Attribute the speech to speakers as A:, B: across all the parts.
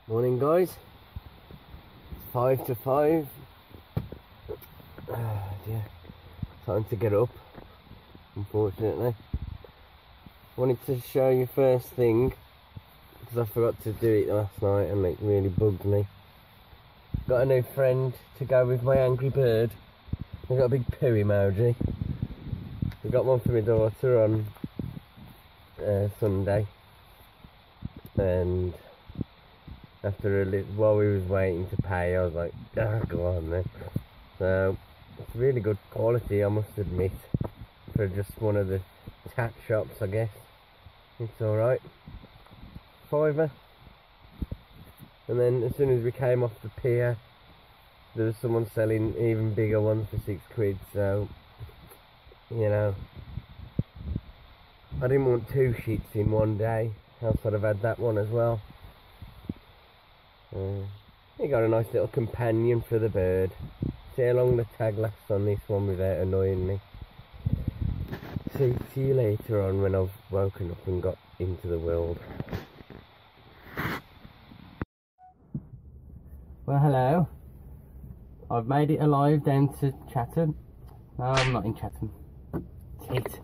A: Morning guys, it's 5 to 5. Oh dear, time to get up, unfortunately. Wanted to show you first thing, because I forgot to do it last night and it really bugged me. Got a new friend to go with my angry bird. I've got a big poo emoji. We got one for my daughter on Sunday, and after a little, while we was waiting to pay, I was like, oh, go on then. So it's really good quality, I must admit, for just one of the tat shops, I guess. It's alright. £5. And then as soon as we came off the pier, there was someone selling even bigger ones for £6. So, you know, I didn't want 2 sheets in one day, else I'd have had that one as well. You got a nice little companion for the bird. See how long the tag lasts on this one without annoying me. See you later on when I've woken up and got into the world. Well, hello. I've made it alive down to Chatham. No, I'm not in Chatham. Tit.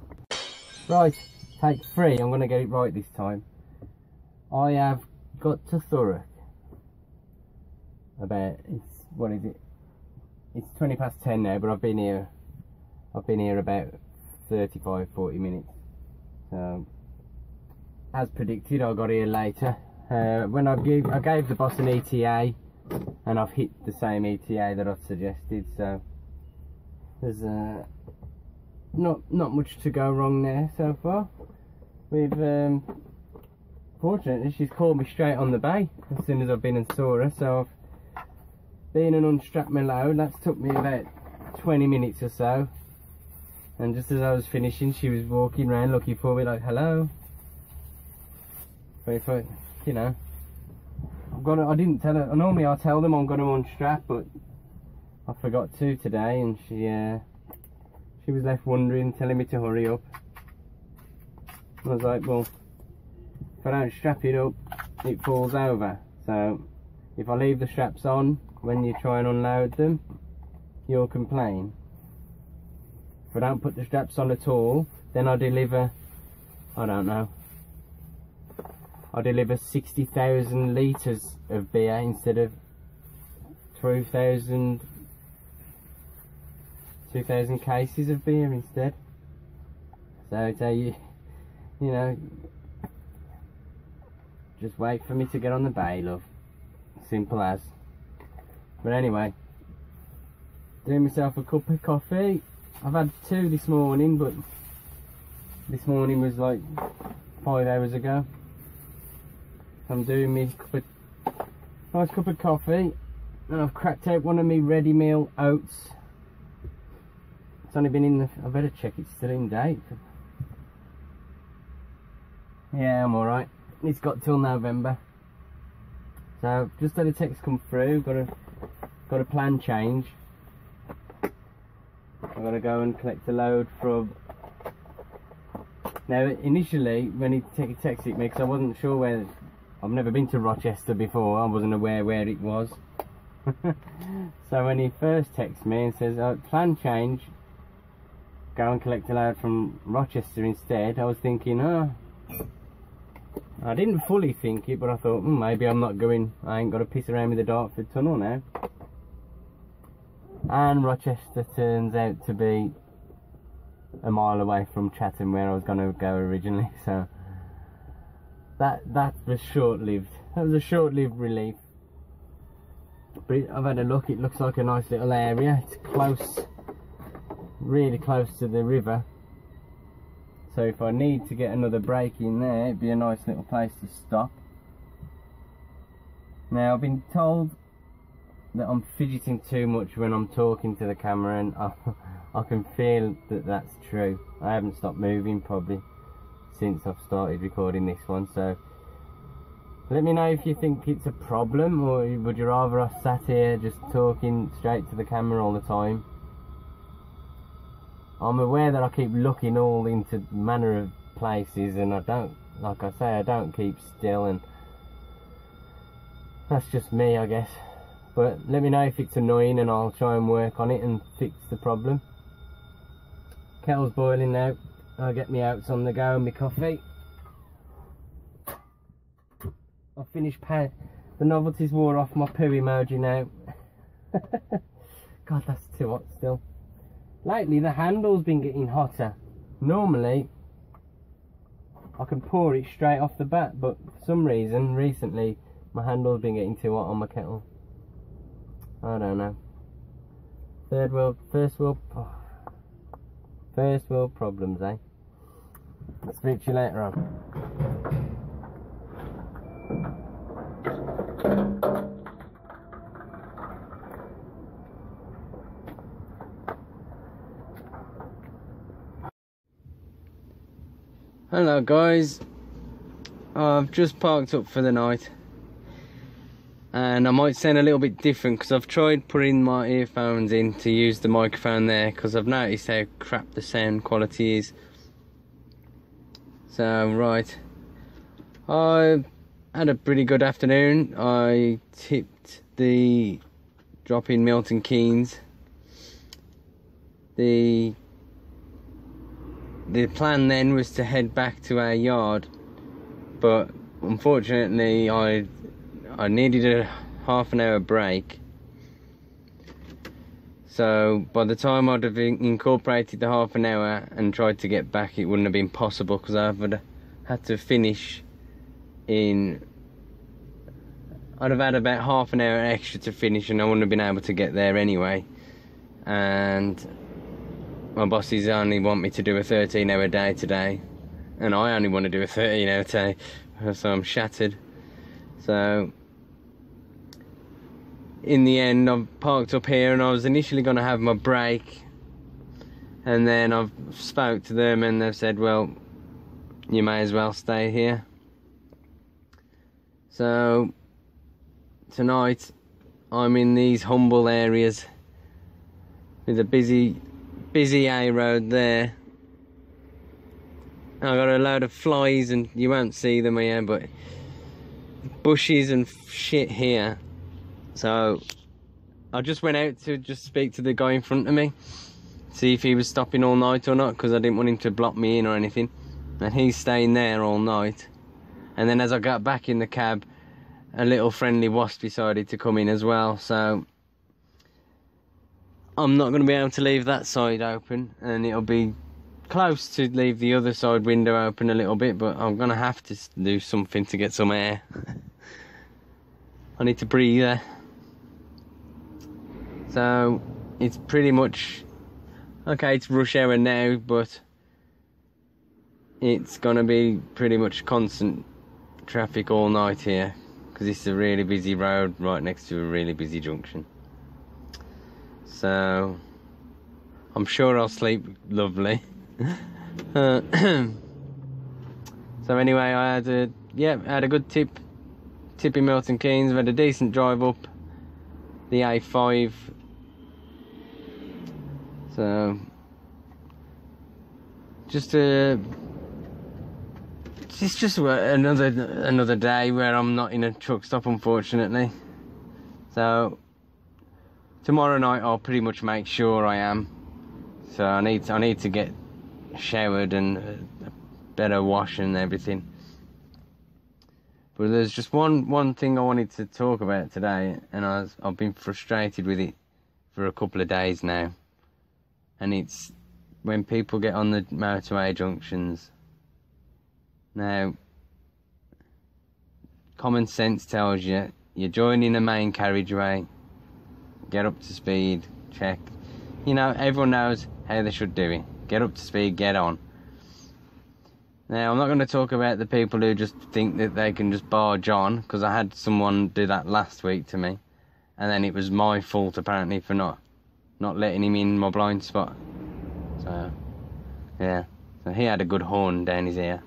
A: Right, take 3. I'm going to get it right this time. I have got to Thurrock. What is it? It's 20 past 10 now, but I've been here about 35-40 minutes. So, as predicted, I got here later. When I gave the boss an ETA, and I've hit the same ETA that I've suggested. So there's not much to go wrong there so far. We've fortunately, she's called me straight on the bay as soon as I've been and saw her. So I've been and unstrapped my load. That's took me about 20 minutes or so, and just as I was finishing, she was walking around looking for me like, hello. But if I, you know, I didn't tell her. Normally I tell them I'm going to unstrap, but I forgot to today, and she was left wondering, telling me to hurry up. I was like, well, if I don't strap it up, it falls over. So if I leave the straps on when you try and unload them, you'll complain. If I don't put the straps on at all, then I deliver, I don't know, I deliver 60,000 litres of beer instead of 2,000 cases of beer instead. So you know, just wait for me to get on the bay, love. Simple as. But anyway, doing myself a cup of coffee. I've had 2 this morning, but this morning was like 5 hours ago. I'm doing me nice cup of coffee, and I've cracked out one of my ready meal oats. It's only been in the, I better check it's still in date. Yeah, I'm alright. It's got till November. So just had a text come through, got a plan change. I've got to go and collect a load from. Now initially when he texted me, because I wasn't sure where, I've never been to Rochester before, I wasn't aware where it was. So when he first texts me and says, oh, plan change, go and collect a load from Rochester instead, I was thinking, oh, I didn't fully think it, but I thought, maybe I'm not going, I ain't got to piss around with the Dartford Tunnel now. And Rochester turns out to be a mile away from Chatham, where I was going to go originally. So that was short-lived. That was a short-lived relief. But I've had a look, it looks like a nice little area. It's close, really close to the river. So if I need to get another break in there, it'd be a nice little place to stop. Now I've been told that I'm fidgeting too much when I'm talking to the camera, and I can feel that that's true. I haven't stopped moving probably since I've started recording this one, so let me know if you think it's a problem, or would you rather I sat here just talking straight to the camera all the time. I'm aware that I keep looking all into manner of places, and I don't, like I say, I don't keep still, and That's just me, I guess. But let me know if it's annoying and I'll try and work on it and fix the problem. Kettle's boiling now. I'll get me outs on the go and my coffee. I've finished the novelties wore off my poo emoji now. God, that's too hot still. Lately the handle's been getting hotter. Normally I can pour it straight off the bat, but for some reason recently my handle's been getting too hot on my kettle. I don't know. First world problems, eh? I'll speak to you later on. Hello guys, I've just parked up for the night and I might sound a little bit different because I've tried putting my earphones in to use the microphone there because I've noticed how crap the sound quality is. So right, I had a pretty good afternoon. I tipped the drop in Milton Keynes. The plan then was to head back to our yard, but unfortunately I needed a half an hour break. So by the time I'd have incorporated the half an hour and tried to get back, it wouldn't have been possible because I would have had to finish I'd have had about half an hour extra to finish and I wouldn't have been able to get there anyway. And my bosses only want me to do a 13-hour day today, and I only want to do a 13-hour day, so I'm shattered. So in the end I've parked up here and I was initially going to have my break, and then I've spoke to them and they've said, well, you may as well stay here. So tonight I'm in these humble areas with a busy A road there. I got a load of flies and you won't see them here, but bushes and shit here. So I just went out to just speak to the guy in front of me, see if he was stopping all night or not, because I didn't want him to block me in or anything, and he's staying there all night. And then as I got back in the cab, a little friendly wasp decided to come in as well, so I'm not going to be able to leave that side open, and it'll be close to leave the other side window open a little bit, but I'm going to have to do something to get some air. I need to breathe there. So it's pretty much okay, it's rush hour now, but it's going to be pretty much constant traffic all night here because it's a really busy road right next to a really busy junction. So I'm sure I'll sleep lovely. So anyway, I had a good tip in Milton Keynes. I've had a decent drive up the A5. So it's just another day where I'm not in a truck stop, unfortunately. So tomorrow night I'll pretty much make sure I am. So I need to get showered and a better wash and everything. But there's just one thing I wanted to talk about today, and I've been frustrated with it for a couple of days now. And it's when people get on the motorway junctions. Now, common sense tells you, you're joining a main carriageway, get up to speed, check. You know, everyone knows how they should do it. Get up to speed, get on. Now, I'm not going to talk about the people who just think that they can just barge on, because I had someone do that last week to me, and then it was my fault apparently for not letting him in my blind spot. So, yeah. So he had a good horn down his ear.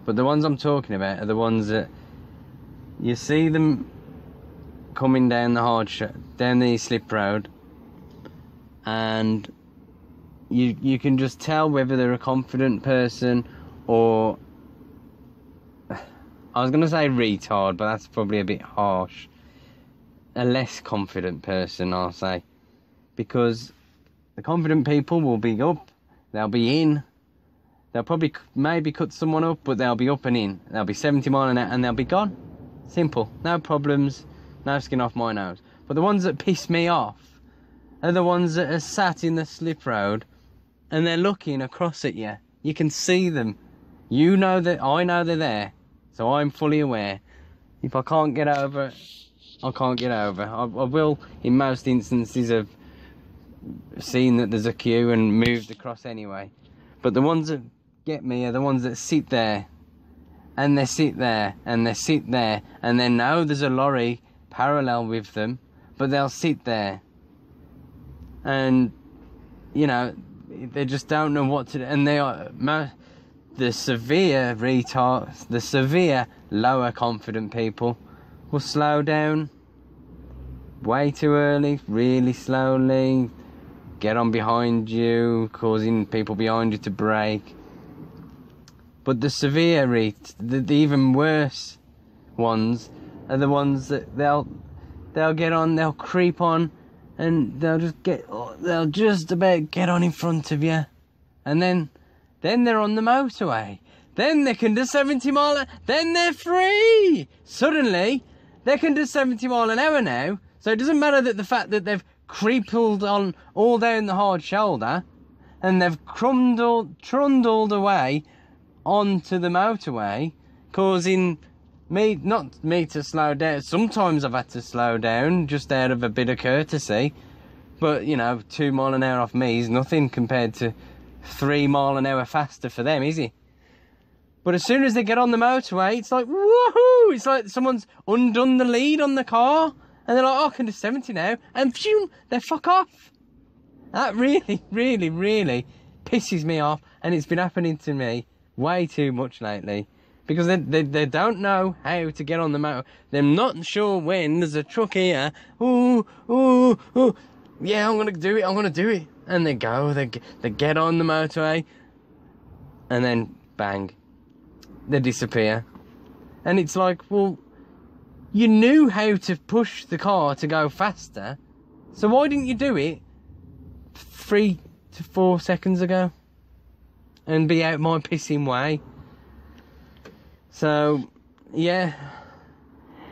A: But the ones I'm talking about are the ones that you see them coming down down the slip road, and you can just tell whether they're a confident person or I was going to say retard, but that's probably a bit harsh. A less confident person, I'll say. Because the confident people will be up, they'll be in, they'll probably maybe cut someone up, but they'll be up and in. They'll be 70 miles an hour and they'll be gone. Simple. No problems, no skin off my nose. But the ones that piss me off are the ones that are sat in the slip road and they're looking across at you. You can see them. You know that I know they're there, so I'm fully aware. If I can't get over, I can't get over. I will, in most instances, have seen that there's a queue and moved across anyway. But the ones that get me are the ones that sit there, and they sit there, and they sit there, and they know there's a lorry parallel with them, but they'll sit there. And, you know, they just don't know what to do. And they are the severe retards, the severe lower confident people will slow down way too early, really slowly, get on behind you, causing people behind you to brake. But the severe the even worse ones are the ones that they'll get on, they'll creep on, and they'll just about get on in front of you, and then they're on the motorway. Then they can do 70 mile an hour. Then they're free. Suddenly, they can do 70 mile an hour now. So it doesn't matter that the fact that they've creepled on all down the hard shoulder, and they've trundled away onto the motorway, causing not me to slow down. Sometimes I've had to slow down just out of a bit of courtesy, but you know, 2 mile an hour off me is nothing compared to 3 mile an hour faster for them, is it? But as soon as they get on the motorway, it's like woohoo! It's like someone's undone the lead on the car, and they're like, oh, I can do 70 now, and phew, they fuck off. That really, really, really pisses me off, and it's been happening to me way too much lately, because they don't know how to get on the motor. They're not sure when there's a truck here. Ooh, yeah, I'm gonna do it, and they go, they get on the motorway, and then bang, they disappear. And it's like, well, you knew how to push the car to go faster, so why didn't you do it 3 to 4 seconds ago and be out my pissing way? So yeah,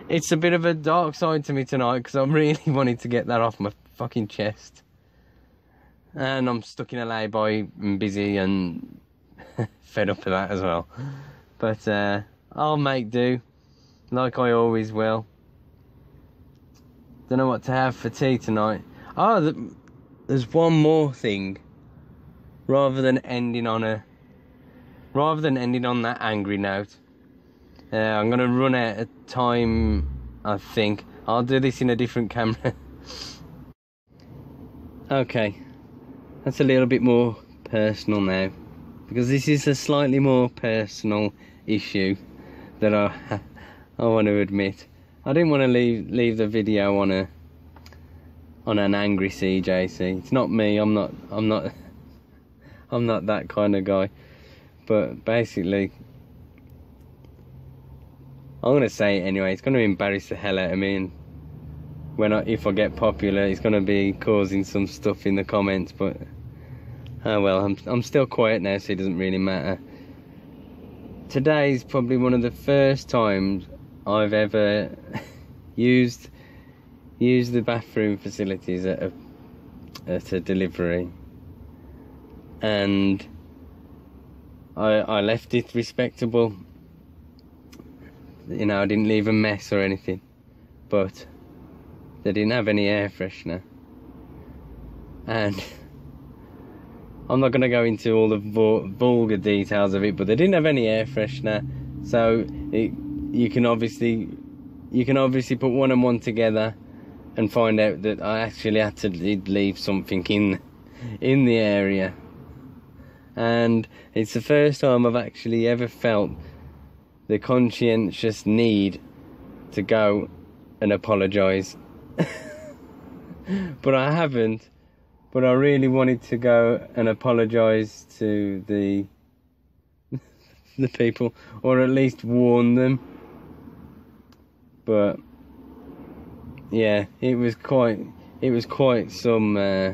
A: it's a bit of a dark side to me tonight, because I really wanted to get that off my fucking chest, and I'm stuck in a lay-by and busy and fed up of that as well. But I'll make do, like I always will. Don't know what to have for tea tonight. Oh, there's one more thing. Rather than ending on that angry note, I'm gonna run out of time. I think I'll do this in a different camera. Okay, that's a little bit more personal now, because this is a slightly more personal issue that I want to admit. I didn't want to leave the video on an angry CJC. It's not me. I'm not that kind of guy. But basically, I'm gonna say it anyway. It's gonna embarrass the hell out of me, and if I get popular, it's gonna be causing some stuff in the comments. But oh well, I'm still quiet now, so it doesn't really matter. Today's probably one of the first times I've ever used the bathroom facilities at a delivery, and I left it respectable. You know, I didn't leave a mess or anything, but they didn't have any air freshener, and I'm not going to go into all the vulgar details of it, but they didn't have any air freshener, so you can obviously put one and one together and find out that I actually had to leave something in the area. And it's the first time I've actually ever felt the conscientious need to go and apologise. But I haven't. But I really wanted to go and apologise to the people, or at least warn them but yeah, it was quite some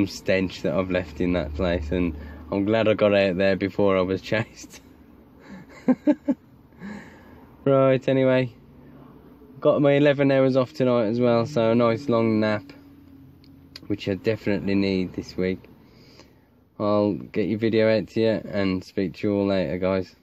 A: stench that I've left in that place, and I'm glad I got out there before I was chased. Right, anyway, got my 11 hours off tonight as well, so a nice long nap, which I definitely need this week. I'll get your video out to you and speak to you all later, guys.